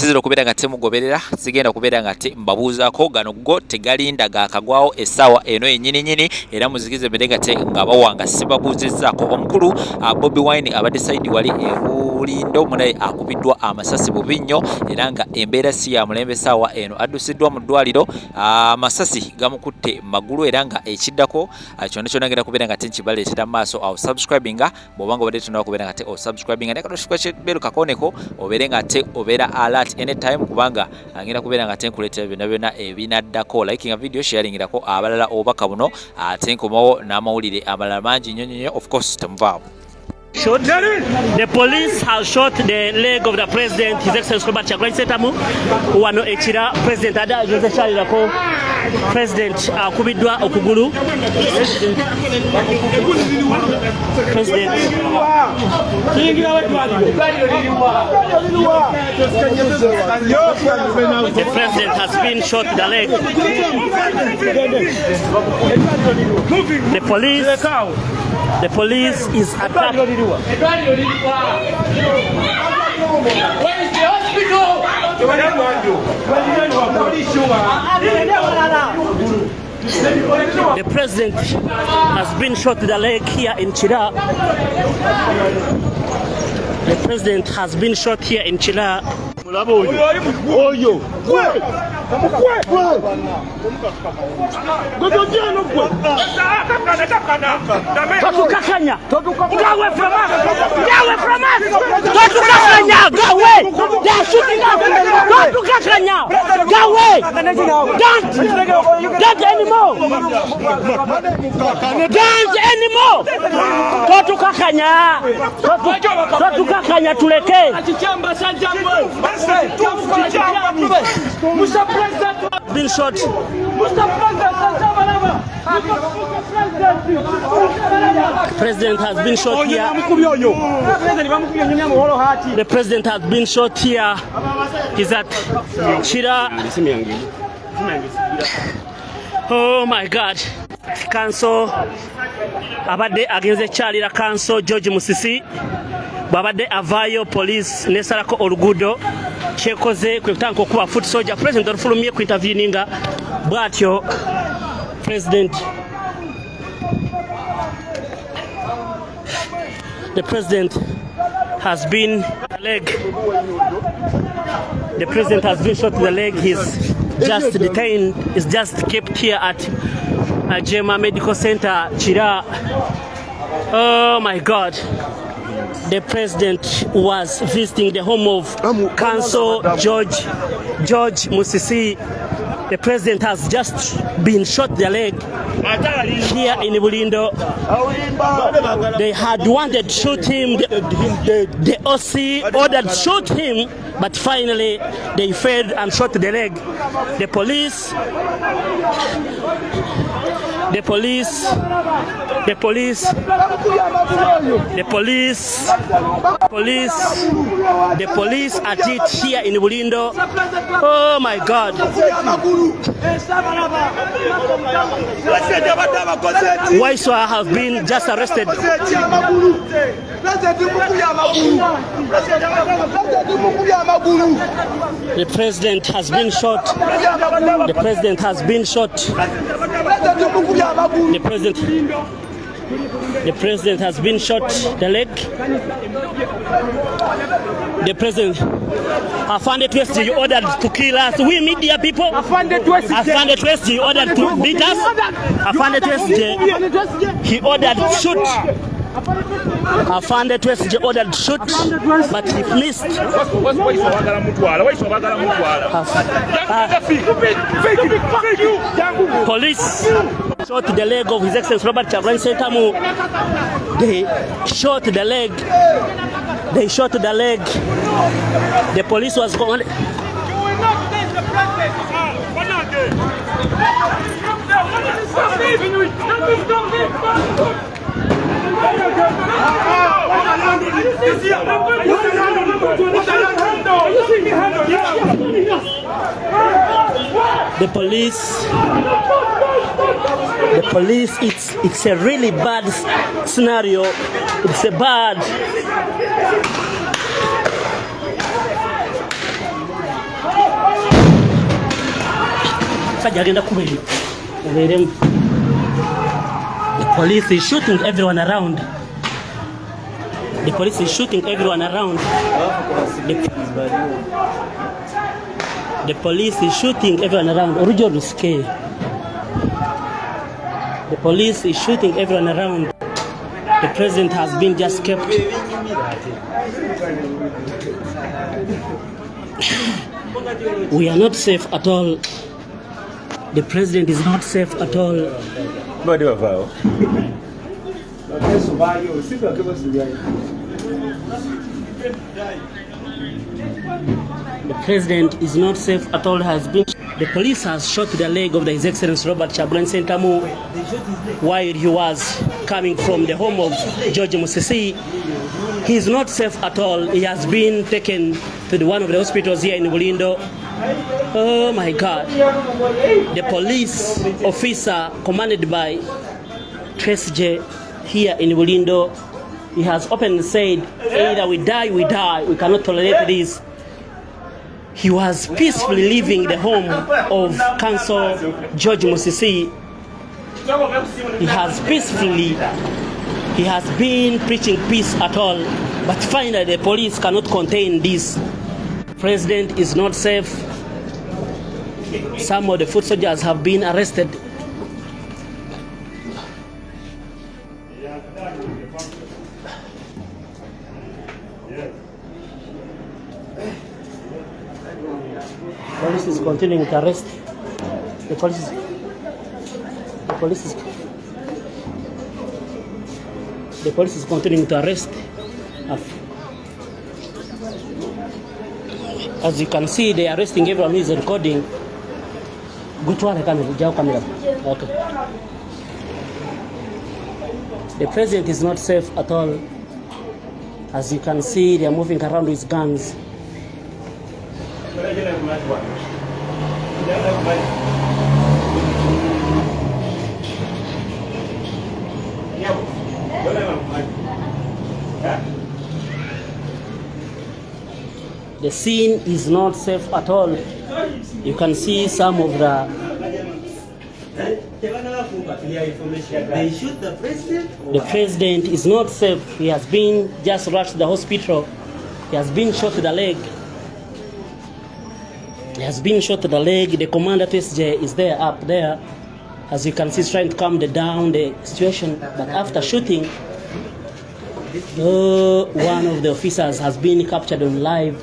sizira okubeera nga temugoberera sigenda kubeera nga mbabuuzaako gano go tegalinda gaakagwawo essaawa eno yennyini era muzikize mbere nga bawanga sibabuuzizzaako omukulu Bobi Wine abadde sayidi wali Bulindo munaye akubiddwa amasasi bubi nnyo era nga embeera si ya mulembe essaawa eno addusiddwa mu ddwaliro amasasi gamukutte magulu era nga ekiddako kyonna kyonna ngenda kubeera nga nkibaleetera mu maaso awo subscribinga bw'oba nga obadde tonaba kubeera nga osubscribinga nekatoshikwa kyebeeru kakoneko obeere nga obeera alert anytime kubanga ngenda kubeera nga nkuleetera byonna ebinaddako likinga video sharingirako abalala obubaka buno ate nkomawo n'amawulire amalala mangi nnyo of course temuvaawo. The police has shot the leg of the president, His Excellency Robert Kyagulanyi Ssentamu. Wano ekira president adageze kyalirako president akubiddwa okugulu. The president has been shot the leg. The police is attacked. Where is the hospital? The president has been shot in the leg here in Chira. The president has been shot here in Chira. Been shot. President has been shot here. The president has been shot here. Is that Chira? Oh my God. Council abadde agenze kyalira council George Musisi babadde avayo police nesalako oluguudo kyekoze kwe kutanga okuba foot soldier president olufulumye ku interveninga bwatyo president. The president has been leg. The president has been shot in the leg. He's just detained. He's just kept here at Jema Medical Center, Chira. Oh my God. The president was visiting the home of Council George Musisi. The president has just been shot in the leg here in Bulindo. They had wanted to shoot him. The OC ordered to shoot him, but finally they failed and shot the leg. The police at it here in Bulindo. Oh my God. Waiswa have been just arrested. The president has been shot. The president has been shot. The president has been shot the leg. The president Afande Twesti, you ordered to kill us. We media people. Afande Twesti, you ordered to beat us. Afande Twesti, he ordered to shoot. Afande Twesti ordered to shoot, but he missed. Police shot the leg of His Excellency Robert Kyagulanyi Ssentamu. They shot the leg. They shot the leg. The police was going. You will not take the president. The police, it's a really bad scenario. It's a bad. omusajja agenda kubeera obeeremu. The police is shooting everyone around. The police is shooting everyone around. The police is shooting everyone around. Original scare. The police is shooting everyone around. The president has been just kept. We are not safe at all. The president is not safe at all. The president is not safe at all. Has been. The police has shot the leg of His Excellency Robert Kyagulanyi Ssentamu while he was coming from the home of George Musisi. He is not safe at all. He has been taken to one of the hospitals here in Bulindo. Oh my God. The police officer commanded by Trace J here in Bulindo, he has openly said, either we die, we die. We cannot tolerate this. He was peacefully leaving the home of Council George Musisi. He has been preaching peace at all, but finally the police cannot contain this. President is not safe. Some of the foot soldiers have been arrested. Police is continuing to arrest. The police is continuing to arrest. As you can see, they are arresting everyone who is recording. Go to the camera. Okay. The president is not safe at all. As you can see, they are moving around with guns. The scene is not safe at all. You can see some of the... They shoot the president? The president is not safe. He has been just rushed to the hospital. He has been shot to the leg. The commander TSJ is there, up there. As you can see, he's trying to calm down the situation. But after shooting, one of the officers has been captured on live.